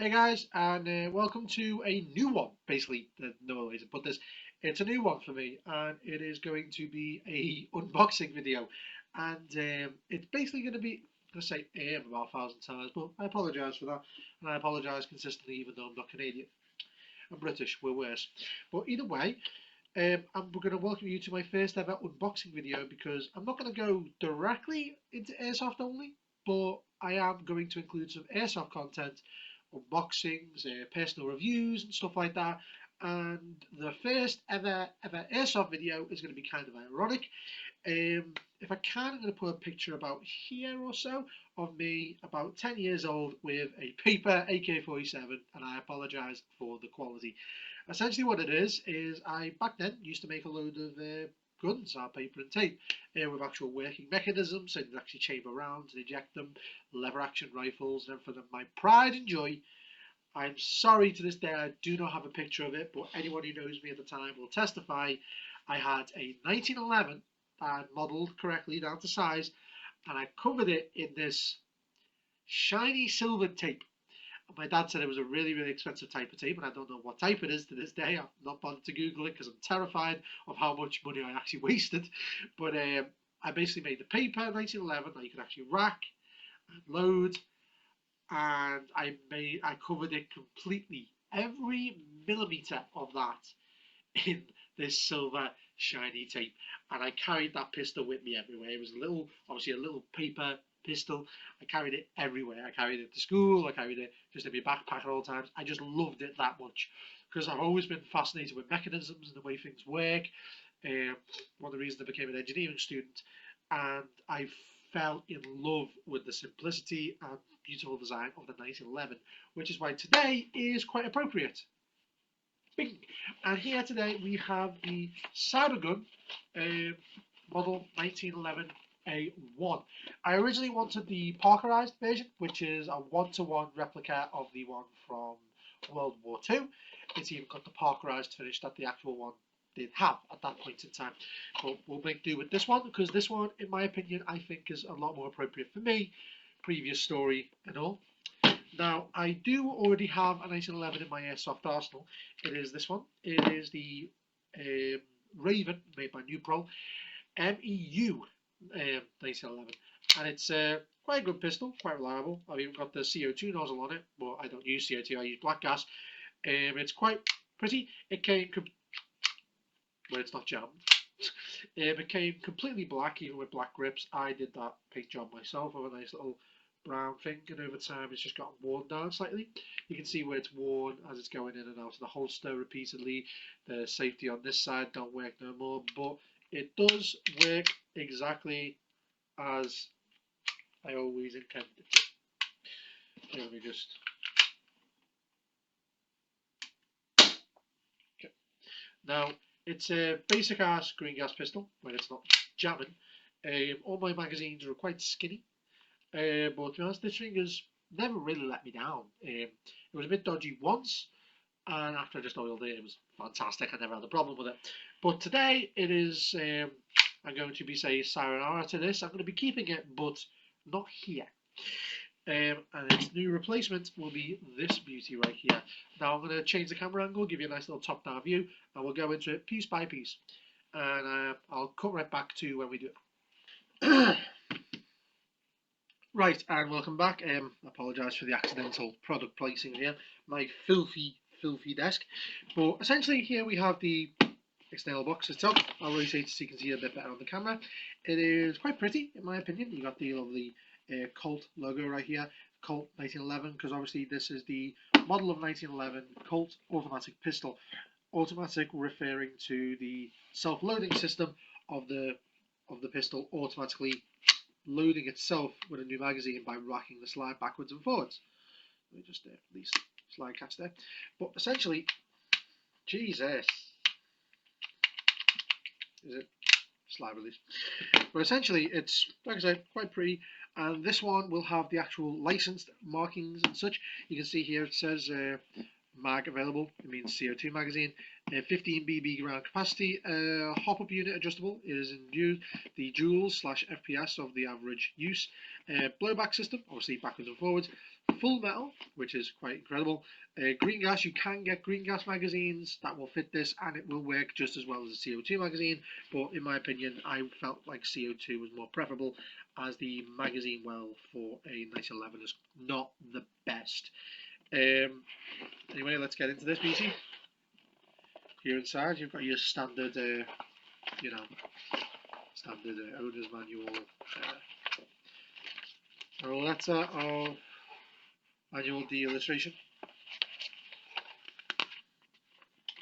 Hey guys, and welcome to a new one. Basically, no way to put this. It's a new one for me, and it is going to be a unboxing video, and it's basically going to be. I'm gonna say about 1,000 times, but I apologise for that, and I apologise consistently, even though I'm not Canadian. I'm British. We're worse. But either way, we're going to welcome you to my first ever unboxing video because I'm not going to go directly into airsoft only, but I am going to include some airsoft content, unboxings, personal reviews and stuff like that. And the first ever airsoft video is going to be kind of ironic. If I can, I'm going to put a picture about here or so of me about 10 years old with a paper AK-47, and I apologise for the quality. Essentially what it is I back then used to make a load of guns out of paper and tape with actual working mechanisms, so you can actually chamber rounds and eject them, lever action rifles and everything. My pride and joy. I'm sorry to this day I do not have a picture of it, but anyone who knows me at the time will testify. I had a 1911 modelled correctly down to size, and I covered it in this shiny silver tape. My dad said it was a really expensive type of tape, and I don't know what type it is to this day. I've not bothered to Google it because I'm terrified of how much money I actually wasted. But I basically made the paper 1911 that you could actually rack and load, and I covered it completely, every millimeter of that in this silver shiny tape, and I carried that pistol with me everywhere. It was obviously a little paper pistol. I carried it everywhere. I carried it to school. I carried it just in my backpack at all times. I just loved it that much because I've always been fascinated with mechanisms and the way things work. One of the reasons I became an engineering student, and I fell in love with the simplicity and beautiful design of the 1911, which is why today is quite appropriate. Bing. And here today we have the Cybergun model 1911 A1. I originally wanted the Parkerized version, which is a one-to-one replica of the one from World War II. It's even got the Parkerized finish that the actual one did have at that point in time. But we'll make do with this one because this one, in my opinion, I think is a lot more appropriate for me. Previous story and all. Now, I do already have a 1911 in my airsoft arsenal. It is this one. It is the Raven, made by Newprol, MEU 1911. And it's quite a good pistol, quite reliable. I've even got the CO2 nozzle on it, but I don't use CO2, I use black gas. It's quite pretty. It came, well, it's not jammed. It came completely black, even with black grips. I did that paint job myself with a nice little brown thing, and over time it's just gotten worn down slightly. You can see where it's worn as it's going in and out of the holster repeatedly. The safety on this side don't work no more, but it does work exactly as I always intended. Let me just... Okay. Now, it's a basic ass green gas pistol when it's not jamming. All my magazines are quite skinny. But to be honest, this thing has never really let me down. It was a bit dodgy once, and after I just oiled it, it was fantastic. I never had a problem with it. But today, it is, I'm going to be saying sayonara to this. I'm going to be keeping it, but not here. And its new replacement will be this beauty right here. Now I'm going to change the camera angle, give you a nice little top-down view, and we'll go into it piece by piece. And I'll cut right back to when we do it. Right, and welcome back. I apologise for the accidental product placing here. My filthy desk. But essentially here we have the external box itself. I'll rotate it so you can see it a bit better on the camera. It is quite pretty, in my opinion. You've got the lovely Colt logo right here, Colt 1911, because obviously this is the model of 1911 Colt automatic pistol. Automatic referring to the self-loading system of the pistol automatically loading itself with a new magazine by racking the slide backwards and forwards. Let me just release slide catch there. But essentially, Jesus, is it slide release? But essentially, it's, like I said, quite pretty. And this one will have the actual licensed markings and such. You can see here it says mag available. It means CO2 magazine. 15 BB round capacity. Hop-up unit adjustable. It is in the joules/FPS of the average use. Blowback system, obviously backwards and forwards. full metal, which is quite incredible. Green gas, you can get green gas magazines that will fit this, and it will work just as well as a CO2 magazine, but in my opinion I felt like CO2 was more preferable, as the magazine well for a 1911 is not the best. Anyway, let's get into this, BT. Here inside you've got your standard standard owner's manual, a letter of manual de-illustration.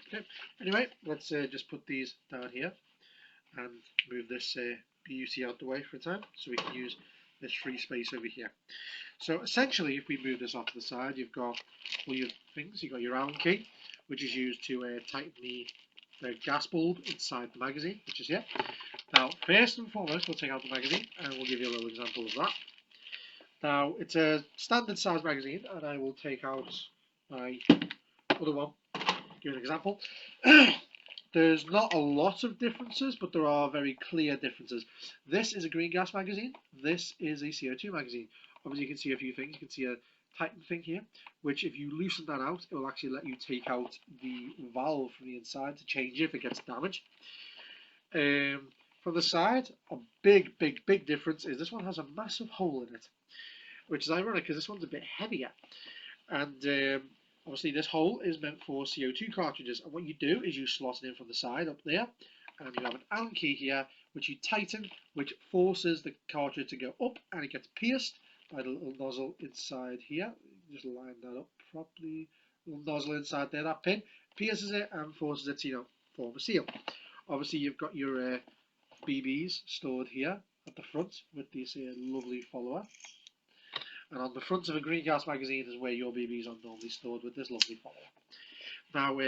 Okay. Anyway, let's just put these down here and move this BUC out the way for a time so we can use this free space over here. So essentially, if we move this off to the side, you've got all your things. You've got your Allen key, which is used to tighten the gas bulb inside the magazine, which is here. Now, first and foremost, we'll take out the magazine and we'll give you a little example of that. Now, it's a standard size magazine, and I will take out my other one, give you an example. There's not a lot of differences, but there are very clear differences. This is a green gas magazine. This is a CO2 magazine. Obviously, you can see a few things. You can see a tighten thing here, which if you loosen that out, it will actually let you take out the valve from the inside to change it if it gets damaged. From the side, a big difference is this one has a massive hole in it, which is ironic because this one's a bit heavier. And obviously this hole is meant for CO2 cartridges, and what you do is you slot it in from the side up there, and you have an Allen key here which you tighten, which forces the cartridge to go up, and it gets pierced by the little nozzle inside here. Just line that up properly. Little nozzle inside there, that pin pierces it and forces it to form a seal. Obviously you've got your BBs stored here at the front with this lovely follower. And on the front of a green gas magazine is where your BBs are normally stored with this lovely follower. Now,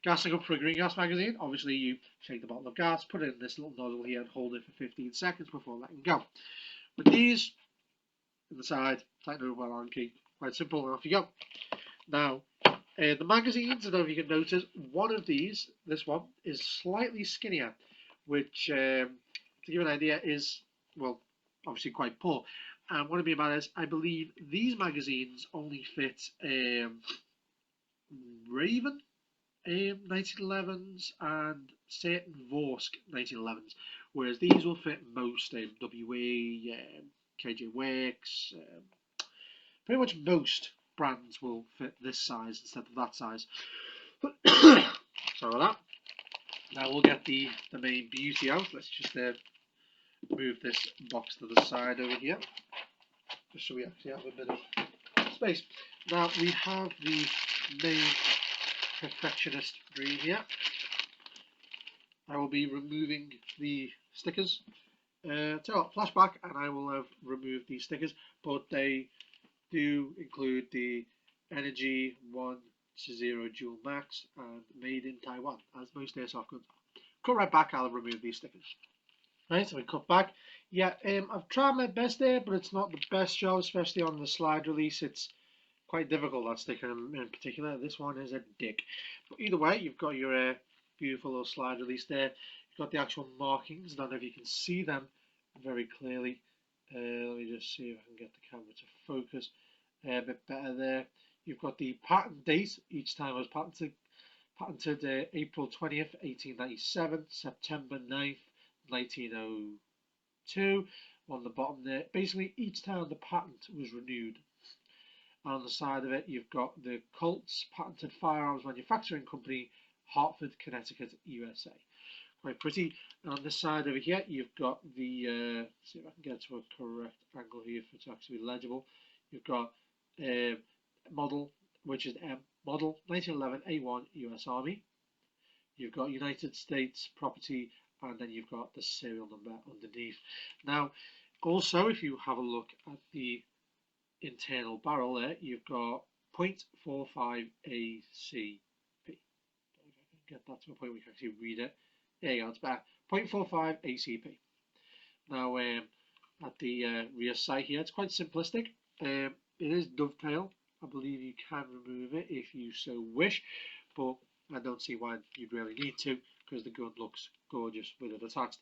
gassing up for a green gas magazine, obviously you take the bottle of gas, put it in this little nozzle here and hold it for 15 seconds before letting go. With these, in the side, tighten over by Allen key, quite simple, and off you go. Now, the magazines, I don't know if you can notice, one of these, this one, is slightly skinnier, which, to give you an idea, is, well, obviously quite poor. And what I mean by this, I believe these magazines only fit Raven 1911s and certain Vorsk 1911s, whereas these will fit most WA, KJ Works, pretty much most brands will fit this size instead of that size. Sorry about that. Now we'll get the main beauty out. Let's just move this box to the side over here, just so we actually have a bit of space. Now we have the main perfectionist green here. I will be removing the stickers. Flashback, and I will have removed these stickers, but they do include the Energy 1-0 Dual Max and made in Taiwan, as most airsoft guns are. Cut right back, I'll remove these stickers. Right, so we cut back. Yeah, I've tried my best there, but it's not the best job, especially on the slide release. It's quite difficult, that sticker in particular. This one is a dick. But either way, you've got your beautiful little slide release there. You've got the actual markings. I don't know if you can see them very clearly. Let me just see if I can get the camera to focus a bit better there. You've got the patent date. Each time it was patented April 20th, 1897, September 9th, 1902 on the bottom there. Basically, each time the patent was renewed. And on the side of it, you've got the Colt's Patented Firearms Manufacturing Company, Hartford, Connecticut, USA. Quite pretty. And on this side over here, you've got the, see if I can get to a correct angle here for it to actually be legible. You've got model, which is M, model 1911 A1 US Army. You've got United States property, and then you've got the serial number underneath. Now, also, if you have a look at the internal barrel there, you've got 0.45 ACP. Get that to a point we can actually read it. There you go, it's back. 0.45 ACP. Now, at the rear sight here, it's quite simplistic. It is dovetail. I believe you can remove it if you so wish, but I don't see why you'd really need to, because the gun looks gorgeous with it attached.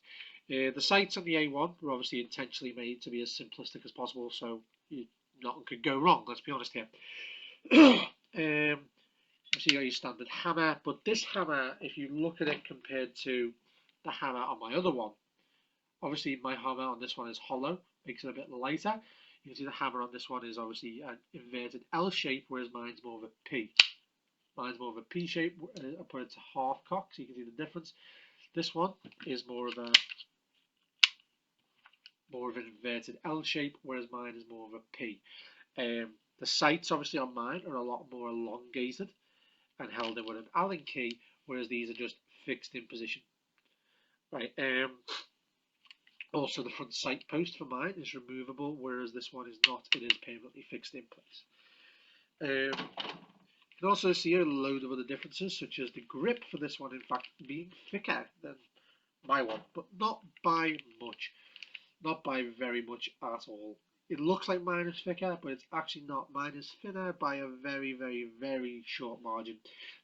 The sights on the A1 were obviously intentionally made to be as simplistic as possible, so you nothing could go wrong. Let's be honest here. So you got your standard hammer, but this hammer, if you look at it compared to the hammer on my other one, obviously my hammer on this one is hollow, makes it a bit lighter. You can see the hammer on this one is obviously an inverted L shape, whereas mine's more of a P. Mine's more of a P shape. I put it to half cock, so you can see the difference. This one is more of an inverted L shape, whereas mine is more of a P. The sights obviously on mine are a lot more elongated and held in with an Allen key, whereas these are just fixed in position. Right. Also, the front sight post for mine is removable, whereas this one is not. It is permanently fixed in place. You can also see a load of other differences, such as the grip for this one, in fact, being thicker than my one, but not by much. Not by very much at all. It looks like mine is thicker, but it's actually not. Mine is thinner by a very, very, very short margin.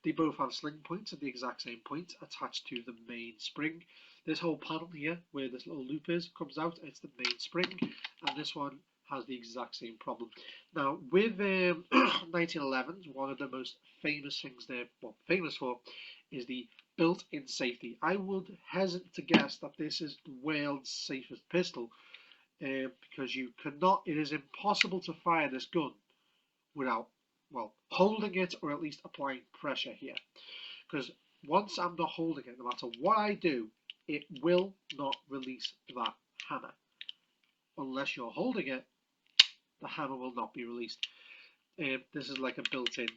They both have sling points at the exact same point attached to the main spring. This whole panel here, where this little loop is, comes out, it's the main spring, and this one has the exact same problem. Now, with 1911s, one of the most famous things they're famous for is the built-in safety. I would hesitate to guess that this is the world's safest pistol, because you cannot, it is impossible to fire this gun without, well, holding it or at least applying pressure here. Because once I'm not holding it, no matter what I do, it will not release that hammer. Unless you're holding it, the hammer will not be released. This is like a built-in,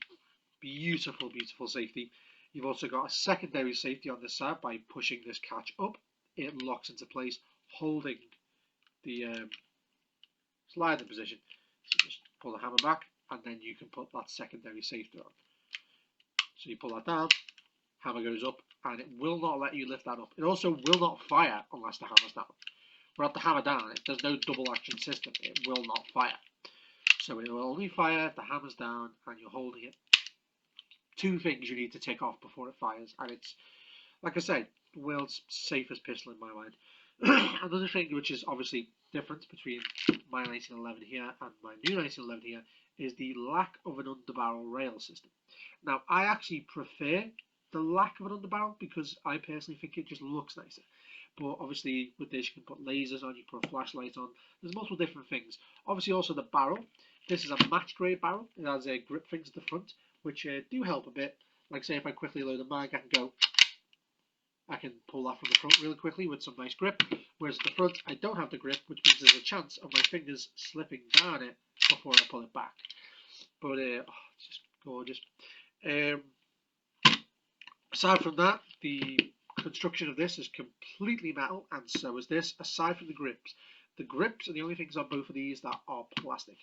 beautiful, beautiful safety. You've also got a secondary safety on this side by pushing this catch up. It locks into place, holding the sliding position. So just pull the hammer back, and then you can put that secondary safety on. So you pull that down, hammer goes up, and it will not let you lift that up. It also will not fire unless the hammer's down. Without the hammer down, there's no double action system. It will not fire. So it will only fire if the hammer's down and you're holding it. Two things you need to tick off before it fires, and it's, like I said, the world's safest pistol in my mind. Another thing which is obviously different between my 1911 here and my new 1911 here is the lack of an underbarrel rail system. Now, I actually prefer the lack of an underbarrel because I personally think it just looks nicer. But obviously with this you can put lasers on, you put a flashlight on, there's multiple different things. Obviously also the barrel, this is a match grade barrel, it has grip things at the front which do help a bit. Like say if I quickly load a mag, I can pull that from the front really quickly with some nice grip, whereas at the front I don't have the grip, which means there's a chance of my fingers slipping down it before I pull it back. But it's just gorgeous. Aside from that, the construction of this is completely metal, and so is this, aside from the grips. The grips are the only things on both of these that are plastic,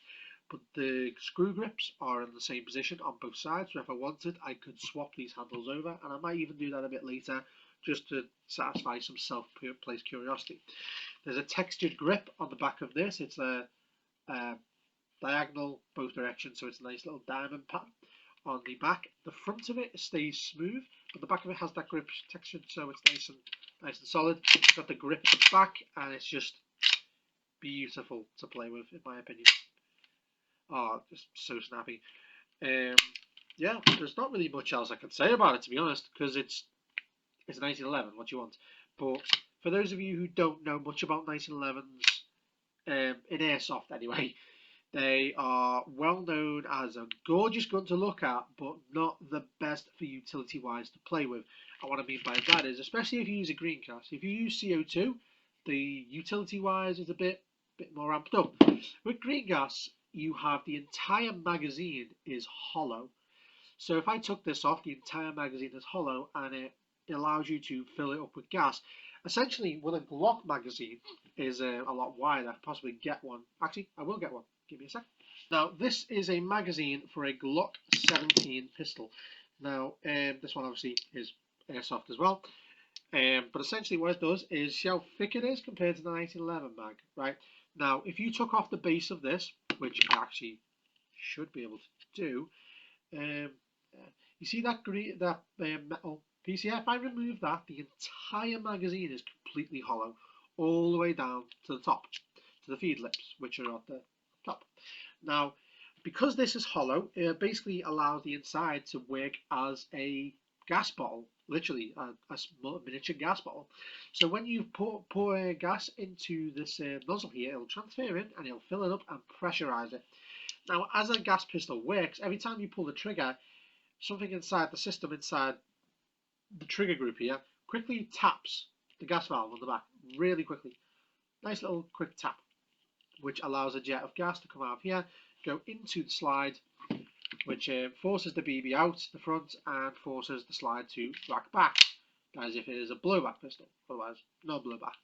but the screw grips are in the same position on both sides, so if I wanted I could swap these handles over, and I might even do that a bit later just to satisfy some self-placed curiosity. There's a textured grip on the back of this. It's a diagonal both directions, so it's a nice little diamond pattern on the back. The front of it stays smooth, but the back of it has that grip texture, so it's nice and solid. It's got the grip at the back, and it's just beautiful to play with, in my opinion. Oh, just so snappy. Yeah, there's not really much else I can say about it, to be honest, because it's 1911. What you want? But for those of you who don't know much about 1911s, in airsoft anyway, they are well known as a gorgeous gun to look at, but not the best for utility-wise to play with. And what I mean by that is, especially if you use a green gas, if you use CO2, the utility-wise is a bit more ramped up. With green gas, you have the entire magazine is hollow. So if I took this off, the entire magazine is hollow, and it allows you to fill it up with gas. Essentially, with a Glock magazine is a lot wider. I could possibly get one. Actually, I will get one. Give me a sec. Now, this is a magazine for a Glock 17 pistol. Now, this one obviously is airsoft as well. But essentially what it does is see how thick it is compared to the 1911 mag, right? Now, if you took off the base of this, which I actually should be able to do, you see that metal piece here? If I remove that, the entire magazine is completely hollow, all the way down to the top, to the feed lips, which are at the top. Now, because this is hollow, it basically allows the inside to work as a gas bottle, literally a small miniature gas bottle. So when you pour gas into this nozzle here, it'll transfer in and it'll fill it up and pressurize it. Now, as a gas pistol works, every time you pull the trigger, something inside the system, inside the trigger group here, quickly taps the gas valve on the back, really quickly. Nice little quick tap, which allows a jet of gas to come out of here, go into the slide, which forces the BB out the front and forces the slide to rack back, as if it is a blowback pistol, otherwise no blowback.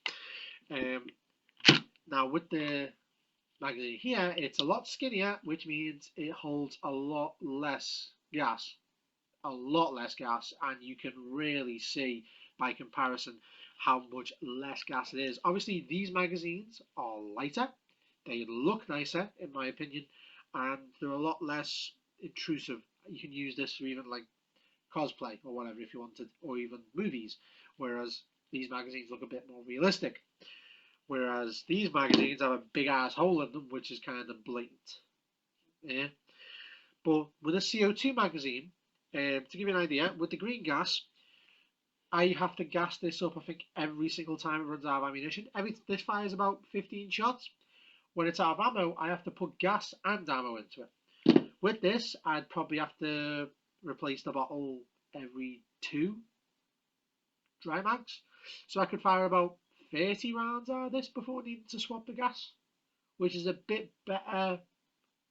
Now with the magazine here, it's a lot skinnier, which means it holds a lot less gas, and you can really see by comparison how much less gas it is. Obviously, these magazines are lighter, they look nicer in my opinion, and they're a lot less intrusive. You can use this for even like cosplay or whatever if you wanted, or even movies, whereas these magazines look a bit more realistic. Whereas these magazines have a big ass hole in them, which is kind of blatant. Yeah. But with a CO2 magazine, to give you an idea, with the green gas, I have to gas this up, I think, every single time it runs out of ammunition. This fires about 15 shots. When it's out of ammo, I have to put gas and ammo into it. With this, I'd probably have to replace the bottle every 2 dry mags. So I could fire about 30 rounds out of this before needing to swap the gas, which is a bit better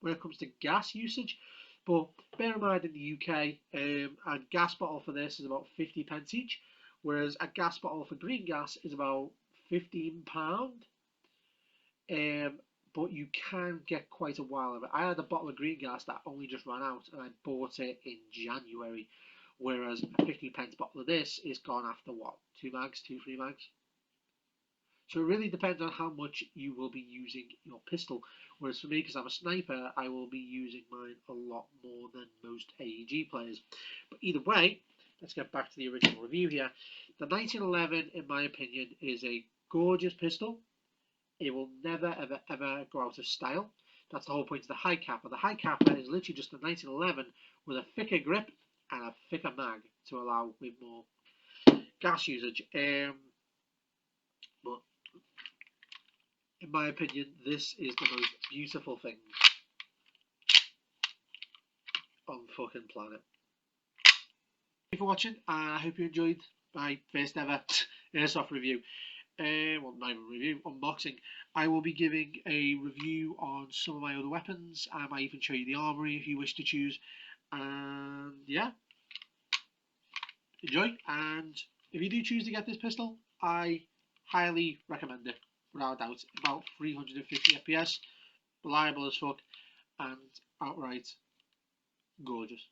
when it comes to gas usage. But bear in mind, in the UK, a gas bottle for this is about 50p each, whereas a gas bottle for green gas is about £15. But you can get quite a while of it. I had a bottle of green gas that only just ran out, and I bought it in January, whereas a 50p bottle of this is gone after what, 2 mags, 2-3 mags? So it really depends on how much you will be using your pistol. Whereas for me, because I'm a sniper, I will be using mine a lot more than most AEG players. But either way, let's get back to the original review here. The 1911, in my opinion, is a gorgeous pistol. It will never, ever, ever go out of style. That's the whole point of the high capper. The high capper is literally just a 1911 with a thicker grip and a thicker mag to allow with more gas usage. But in my opinion, this is the most beautiful thing on the fucking planet. Thank you for watching, and I hope you enjoyed my first ever airsoft review. Well, not even review, unboxing. I will be giving a review on some of my other weapons. I might even show you the armory if you wish to choose. And yeah, enjoy. And if you do choose to get this pistol, I highly recommend it. Without a doubt, about 350 FPS, reliable as fuck, and outright gorgeous.